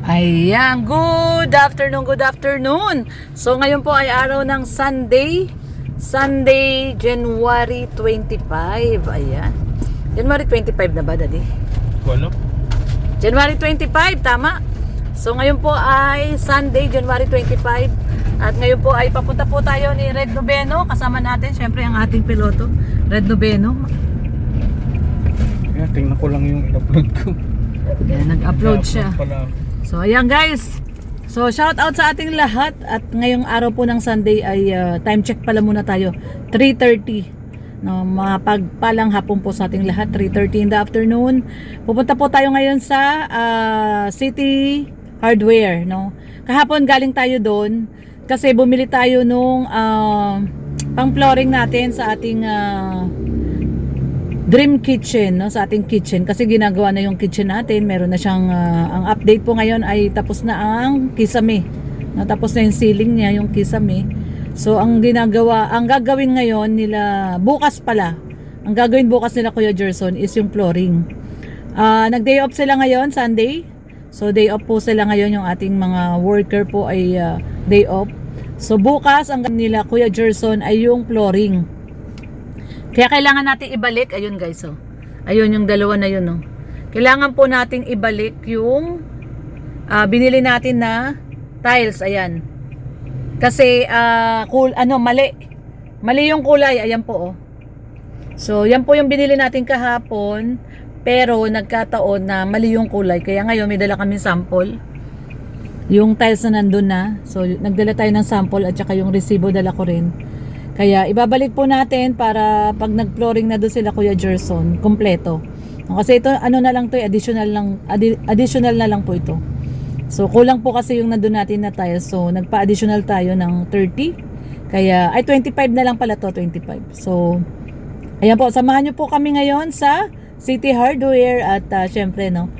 Ayan, good afternoon, good afternoon. So ngayon po ay araw ng Sunday, January 25. Ayan. January 25 na ba, Daddy? Ano? January 25, tama. So ngayon po ay Sunday, January 25. At ngayon po ay papunta po tayo ni Red Noveno. Kasama natin, syempre, ang ating piloto, Red Noveno. Kaya tingnan ko lang yung upload ko. Ayan, nag-upload siya. Pala. So ayan guys. So shout out sa ating lahat. At ngayong araw po ng Sunday ay time check pala muna tayo. 3:30. No, mapagpalang hapon po sa ating lahat. 3:30 in the afternoon. Pupunta po tayo ngayon sa City Hardware, no. Kahapon galing tayo doon kasi bumili tayo nung pang flooring natin sa ating Dream Kitchen, no, sa ating kitchen kasi ginagawa na yung kitchen natin. Meron na siyang ang update po ngayon ay tapos na ang kisame. No, tapos na yung ceiling niya, yung kisame. So ang gagawin ngayon nila bukas pala. Ang gagawin bukas nila Kuya Gerson is yung flooring. Nag-day off sila ngayon, Sunday. So day off po sila ngayon, yung ating mga worker po ay day off. So bukas ang nila Kuya Gerson ay yung flooring. Kaya kailangan natin ibalik, ayun guys, oh. Ayun yung dalawa na yun, oh. Kailangan po nating ibalik yung binili natin na tiles, ayan. Kasi mali. Mali yung kulay, ayan po, oh. So, yan po yung binili natin kahapon, pero nagkataon na mali yung kulay. Kaya ngayon may dala kaming sample. Yung tiles na nandun na. So, nagdala tayo ng sample at saka yung resibo dala ko rin. Kaya ibabalik po natin para pag nag-flooring na doon sila Kuya Gerson, kompleto. Kasi ito ano na lang to, additional na lang po ito. So kulang po kasi yung nandoon natin na tiles. So nagpa-additional tayo ng 30. Kaya ay 25 na lang pala to, 25. So ayan po, samahan niyo po kami ngayon sa City Hardware at syempre no,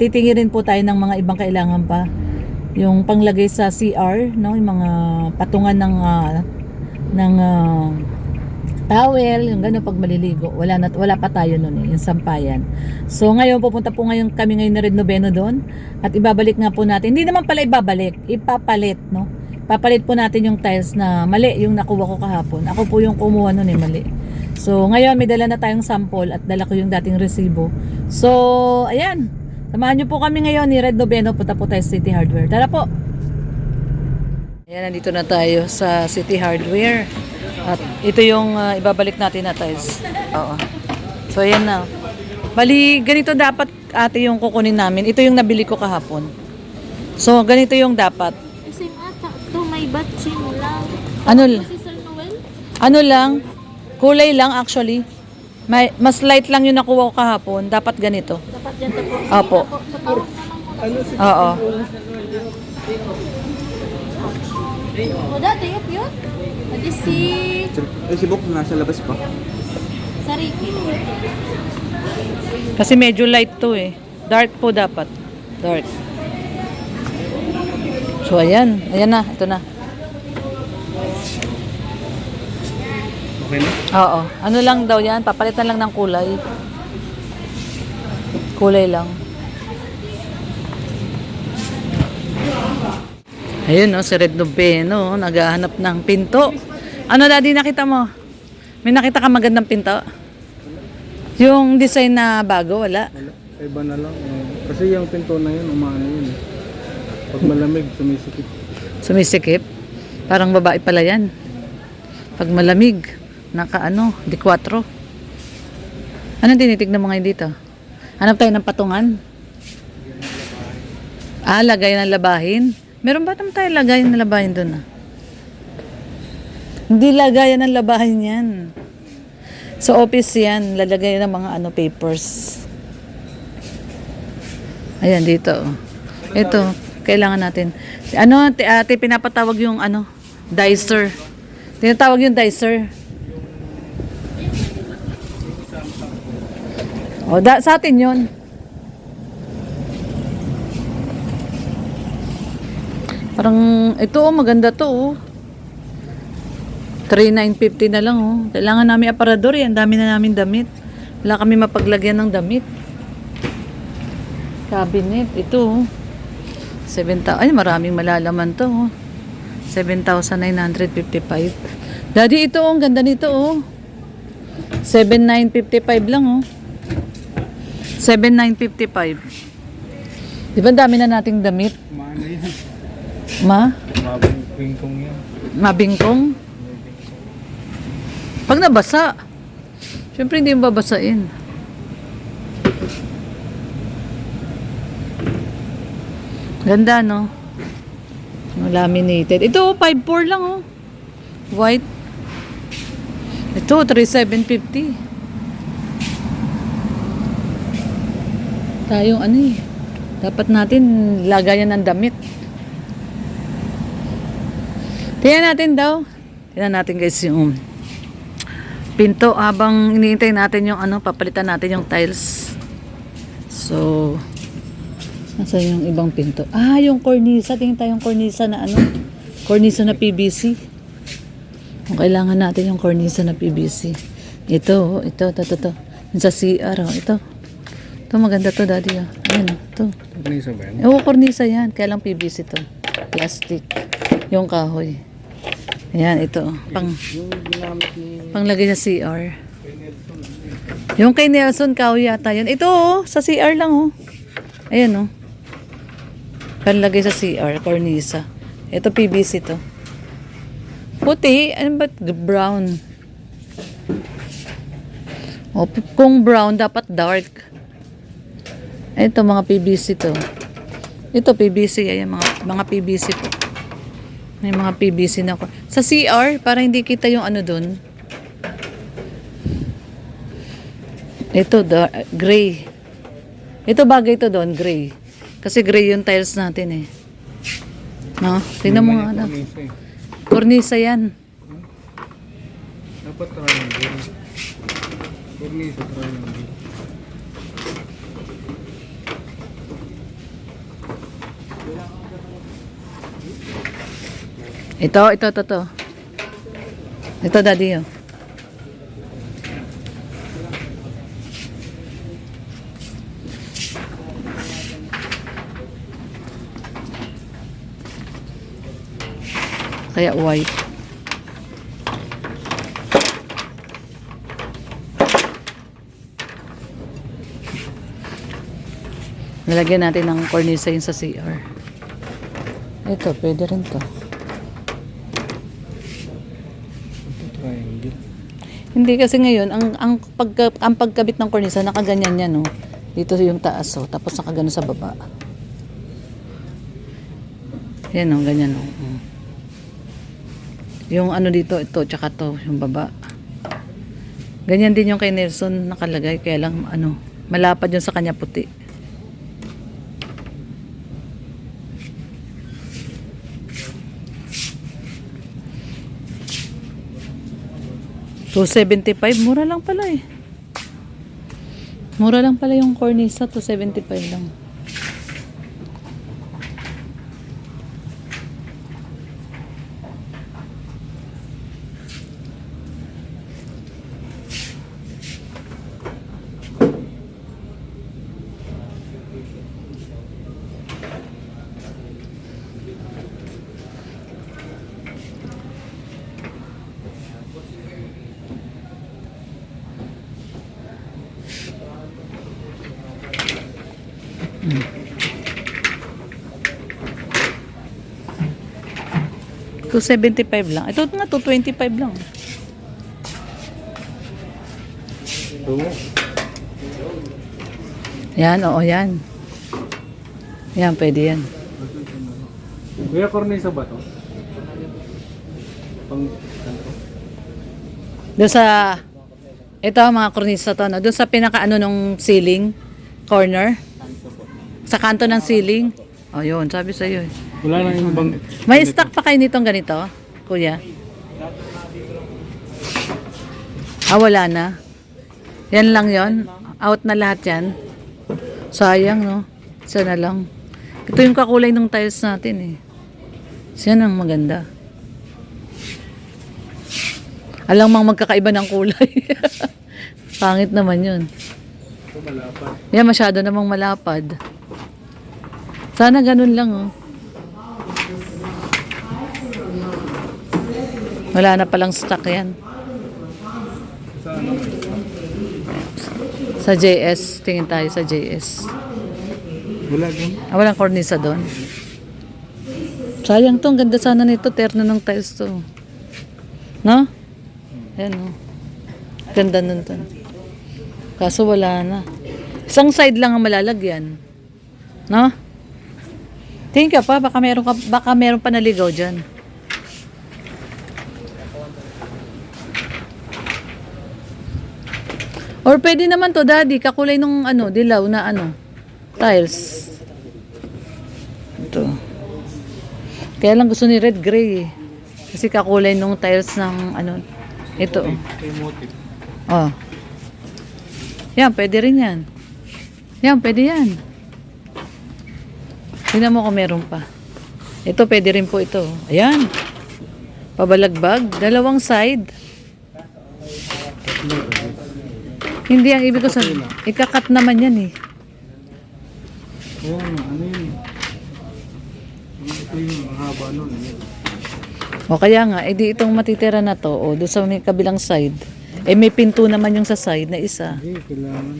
titingin rin po tayo ng mga ibang kailangan pa. Yung panglagay sa CR, no, yung mga patungan ng towel, yung gano'n pag maliligo. Wala pa tayo noon, yung sampayan. So ngayon pupunta po kami ngayon na Red Noveno doon at ibabalik nga po natin. Hindi naman pala ibabalik, ipapalit, no. Papalit po natin yung tiles na mali yung nakuha ko kahapon. Ako po yung kumuha noon, mali. So ngayon may dala na tayong sample at dala ko yung dating resibo. So ayan, samahan niyo po kami ngayon ni Red Noveno. Punta po tayo sa City Hardware. Tara po. Ayan, nandito na tayo sa City Hardware. At ito yung ibabalik natin na tiles. Oo. So, ayan na. Bali, ganito dapat ate yung kukunin namin. Ito yung nabili ko kahapon. So, ganito yung dapat. Kasi ata, ito may batching lang. Si Sir Noel? Ano lang, kulay lang actually. Mas light lang yung nakuha ko kahapon. Dapat ganito. Dapat dyan po. Opo. Tatawag na lang muna. Oo. O dati, yun. Adi Si Bok nasa labas pa. Sariki. Kasi medyo light to eh. Dark po dapat. Dark. So, ayan. Ayan na. Ito na. Okay na? Oo. Ano lang daw yan? Papalitan lang ng kulay. Kulay lang. Ayun, no, si Red Noveno, naghahanap ng pinto. Ano, Daddy, nakita mo? May nakita ka magandang pinto? Yung design na bago, wala? Wala. Iba na lang. Kasi yung pinto na yun, umano yun. Pag malamig, sumisikip. Sumisikip? Parang babae pala yan. Pag malamig, di 4. Anong tinitignan mo ngayon dito? Hanap tayo ng patungan? Lagay ng labahin. Meron ba naman tayo lagayan ng labahin doon? Hindi lagayan ng labahin yan. Sa office yan, lalagay ng mga papers. Ayan, dito. Ito, kailangan natin. Ate, pinapatawag yung dicer. Tinatawag yung dicer. Sa atin yun. Parang ito maganda to 3,950 na lang Kailangan namin aparador yan. Dami na namin damit. Wala kami mapaglagyan ng damit. Cabinet ito 7,000. Ay, maraming malalaman to. Oh. 7,955. Daddy, ito oh, ang ganda nito oh. 7,955 lang oh. 7,955. Di ba ang dami na nating damit? Maano yan? Mabingkong yan. Mabingkong? Pag nabasa, syempre hindi mo babasain. Ganda, no? Laminated. Ito, 5,400 lang, oh. White. Ito, 3,750. Tayong ano eh. Dapat natin lagayan ng damit. Tingnan natin daw. Tingnan natin guys yung pinto habang iniintay natin yung ano, papalitan natin yung tiles. So, nasa yung ibang pinto? Ah, yung cornisa. Tingin tayong cornisa na ano? Cornisa na PVC. Kung kailangan natin yung cornisa na PVC. Ito. Yung sa CR, oh. Ito. Ito, maganda to, daddy. Oh. Ayan, ito. Cornisa ba yan? Oo, cornisa yan. Kaya lang PVC to. Plastic. Yung kahoy. Ayan, ito. Yung ginamit ni Panglagay sa CR. Yung kay Nelson, kahoy yata yan. Ito, oh. Sa CR lang, oh. Ayan, oh. Panlagay sa CR, cornisa. Ito PVC to. Puti, ano ba? Brown. O, kung brown, dapat dark. Ito, mga PVC to. Ito, PVC. Ayan, mga PVC to. May mga PVC na ko. Sa CR, para hindi kita yung ano dun. Ito, gray. Ito, bagay to doon, gray. Kasi gray yung tiles natin eh. No? Tingnan mo nga na. cornisa eh. Cornisa yan. Dapat triangle. Cornisa triangle. Ito. Ito, daddy, oh. Kaya white. Nalagyan natin ng cornisa yung sa CR. Ito, pwede rin to. Ito triangle. Hindi kasi ngayon, ang pagkabit ng cornisa, nakaganyan yan, no? Dito yung taas, oh. Tapos nakagano sa baba. Yan, no? Ganyan, no? Yung ano dito, ito, tsaka to, yung baba. Ganyan din yung kay Nelson nakalagay, kaya lang, ano, malapad yung sa kanya puti. $275, mura lang pala eh. Mura lang pala yung cornisa, $275 lang. $275 lang. Ito nga, $225 lang. Ito mo. Yan, oo, yan. Yan, pwede yan. Kuya, cornisa ba to? Pang kanto? Doon sa, ito mga cornisa to, no? Doon sa pinaka-ano nung ceiling, corner. Sa kanto ng ceiling. O, yun, sabi sa'yo eh. Wala nang ibang... May stock pa kayo nitong ganito, kuya? Ah, wala na. Yan lang yon. Out na lahat yan. Sayang, no? Isa na lang. Ito yung kakulay ng tiles natin, eh. Siya ang maganda. Alang mang magkakaiba ng kulay. Pangit naman yun. Ito malapad. Yan, masyado namang malapad. Sana ganun lang, oh. Wala na palang stock yan. Sa ano? Sa JS, tingin tayo sa JS. Wala din. Walang cornisa doon. Sayang to, ang ganda sana nito, terno ng tiles to. No? Ayan, oh. Ganda nun to. Kaso wala na. Isang side lang ang malalagyan. No? Tingin ka pa, baka meron pa naligaw dyan. Or pwede naman to, daddy, kakulay nung ano, dilaw na ano, tiles. Ito. Kaya lang gusto ni red gray eh. Kasi kakulay nung tiles ng ano, ito. Oh. Kay motif. Oh. Yan, pwede rin yan. Yan, pwede yan. Tingnan mo kung meron pa. Ito, pwede rin po ito. Ayan. Pabalagbag. Dalawang side. Hindi ang ibig ko sabihin. Ikakat naman yan eh. Ayan, ano yun? Ito yung haba nun. O kaya nga, edi itong matitira na to, o doon sa may kabilang side, eh may pinto naman yung sa side na isa. Hindi, kailangan.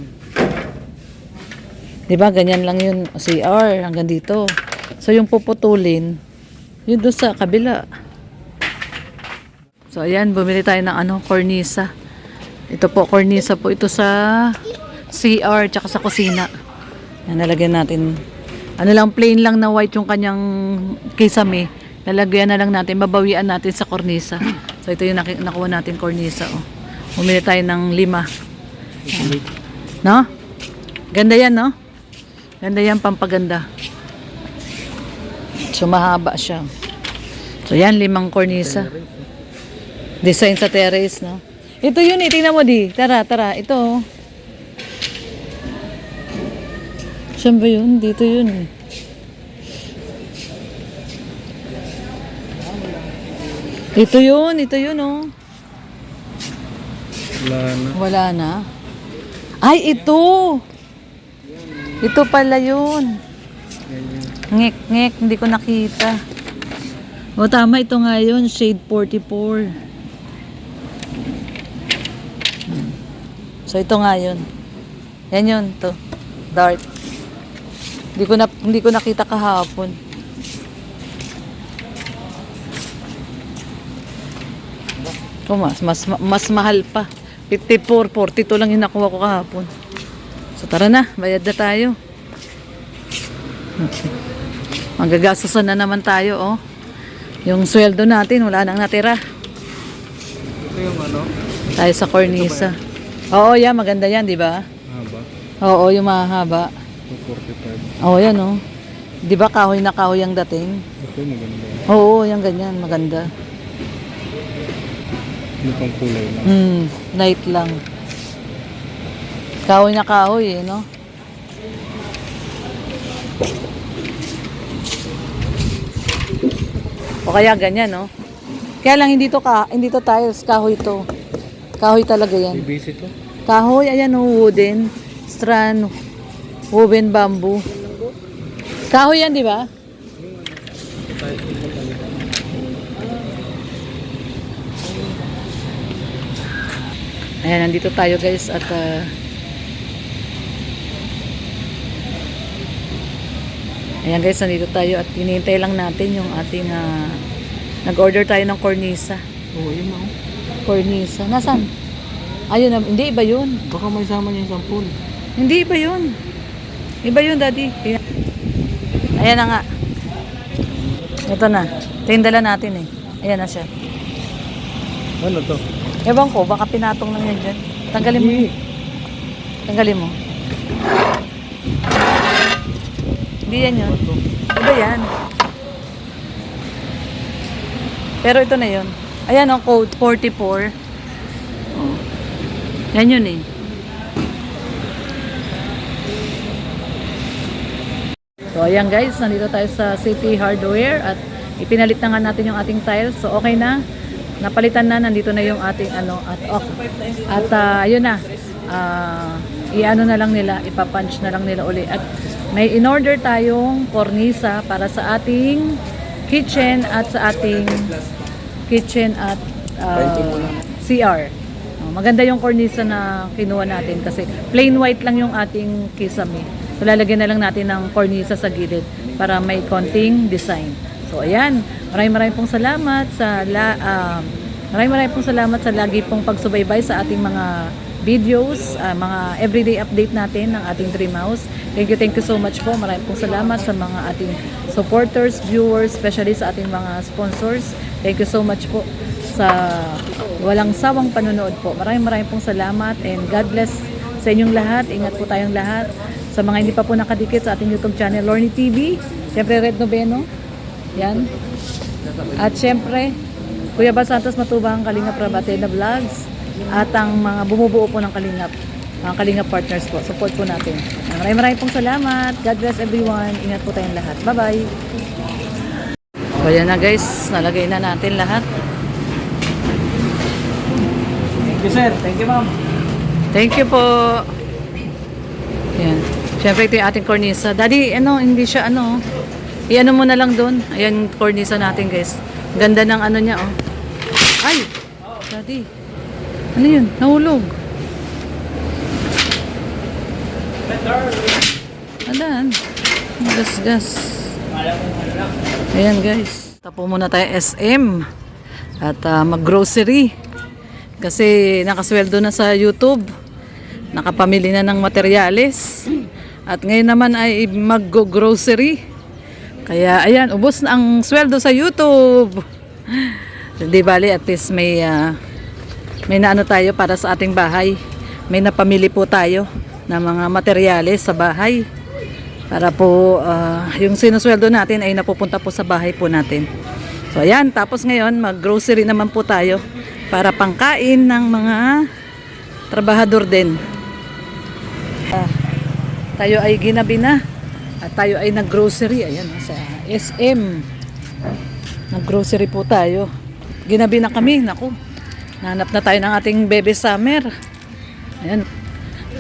Diba, ganyan lang yun, CR, hanggang dito. So yung puputulin, yun doon sa kabila. So ayan, bumili tayo ng ano, cornisa. Ito po, cornisa po ito sa CR, tsaka sa kusina. Yan, nalagyan natin. Ano lang, plain lang na white yung kanyang kisame. Lalagyan na lang natin, babawian natin sa cornisa. So ito yung nakuha natin cornisa. Oh. Bumili tayo ng 5. No? Ganda yan, no? Ganda yan, pampaganda. So mahaba siya. So yan, 5 cornisa. Design sa terrace, no? Ito yun eh, tingnan mo di. Tara, ito. Oh. Saan ba yun? Dito yun eh. Ito yun oh. Wala na. Wala na. Ay, ito! Ito pala yun. Ngek, hindi ko nakita. O tama, ito nga yun, shade 44. So ito nga yun. Yan yun, to. Dark. Hindi ko nakita kahapon. Oh, mas mahal pa. 54, 42 lang yung nakuha ko kahapon. So tara na, bayad na tayo. Manggagastosan na naman tayo, oh. Yung sweldo natin, wala nang natira. Ito yung ano? Tayo sa cornisa. Oo, yan, maganda yan, di ba? Haba. Oo, yung mahaba. 245. Oo, yan, oh. Di ba kahoy na kahoy ang dating? Ito maganda. Oo, yung ganyan, maganda. Ano pang kulay lang? Light lang. Kahoy na kahoy, eh, no? O kaya ganyan, no? Kaya lang hindi to tiles, kahoy to. Kahoy talaga yan. PVC to? Kahoy, ayan, oh, wooden, strand, woven bamboo. Kahoy yan, di ba? Ayan, nandito tayo guys at ayan guys, nandito tayo at hinihintay lang natin yung ating nag-order tayo ng cornisa. Oo, yun na. Cornisa. Nasaan? Ayun na, hindi iba yun. Baka may sama niya yung sampul. Hindi iba yun. Iba yun, daddy. Ayan na nga. Ito na. Ito yung dala natin eh. Ayan na siya. Ano to? Ewan ko, baka pinatong lang yan dyan. Tanggalin mo. Tanggalin mo. Hindi yan yun. Iba yan. Pero ito na yun. Ayan ang code 44. Oh. Yan yun eh. So ayan guys, nandito tayo sa City Hardware at ipinalit na nga natin yung ating tiles. So okay na. Napalitan na, nandito na yung ating ano at ayun na. I-ano na lang nila, ipapunch na lang nila uli. At may in-order tayong kornisa para sa ating kitchen at sa ating CR. Maganda yung cornisa na kinuha natin kasi plain white lang yung ating kisame. So lalagyan na lang natin ng cornisa sa gilid para may konting design. So ayan, maraming pong salamat sa maraming pong salamat sa lagi pong pagsubaybay sa ating mga videos, mga everyday update natin ng ating Dream House. Thank you so much po. Maraming pong salamat sa mga ating supporters, viewers, especially sa ating mga sponsors. Thank you so much po sa walang sawang panonood po. Maraming pong salamat and God bless sa inyong lahat. Ingat po tayong lahat. Sa mga hindi pa po nakadikit sa ating YouTube channel, Lorny TV, syempre Red Noveno, yan. At syempre, Kuya Bal Santos Matubang, Kalingap Rabatena Vlogs, at ang mga bumubuo po ng Kalingap, mga Kalingap partners po. Support po natin. Maraming pong salamat. God bless everyone. Ingat po tayong lahat. Bye-bye. So yan na guys, nalagay na natin lahat. Thank you, sir. Thank you, ma'am. Thank you po. Yan. Siyempre ito yung ating cornisa. Daddy, hindi siya i-ano mo na lang doon. Ayan, cornisa natin guys. Ganda ng ano niya, oh. Ay! Daddy. Ano yun? Nahulog. Adan. Gas. Ayan guys. Tapo muna tayo SM. At mag-grocery. Kasi nakasweldo na sa YouTube. Nakapamili na ng materyales. At ngayon naman ay mag-grocery. Kaya ayan, ubos na ang sweldo sa YouTube. Di bali, at least may naano tayo para sa ating bahay. May napamili po tayo ng mga materyales sa bahay. Para po yung sinusweldo natin ay napupunta po sa bahay po natin. So ayan, tapos ngayon mag-grocery naman po tayo para pangkain ng mga trabahador din. Tayo ay ginabi na at tayo ay nag-grocery. Ayan, sa SM. Nag-grocery po tayo. Ginabi na kami. Naku, nahanap na tayo ng ating Bebe Summer. Ayan,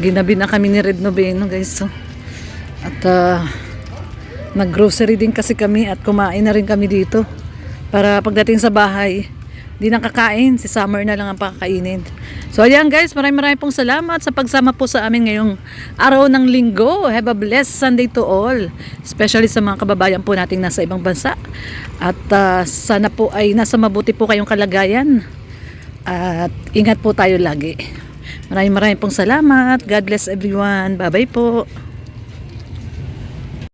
ginabi na kami ni Red Noveno guys. So, at nag-grocery din kasi kami at kumain na rin kami dito. Para pagdating sa bahay, di nang kakain, si Summer na lang ang pakakainin. So ayan guys, maraming pong salamat sa pagsama po sa amin ngayong araw ng linggo. Have a blessed Sunday to all. Especially sa mga kababayan po nating nasa ibang bansa. At sana po ay nasa mabuti po kayong kalagayan. At ingat po tayo lagi. Maraming pong salamat. God bless everyone. Bye bye po.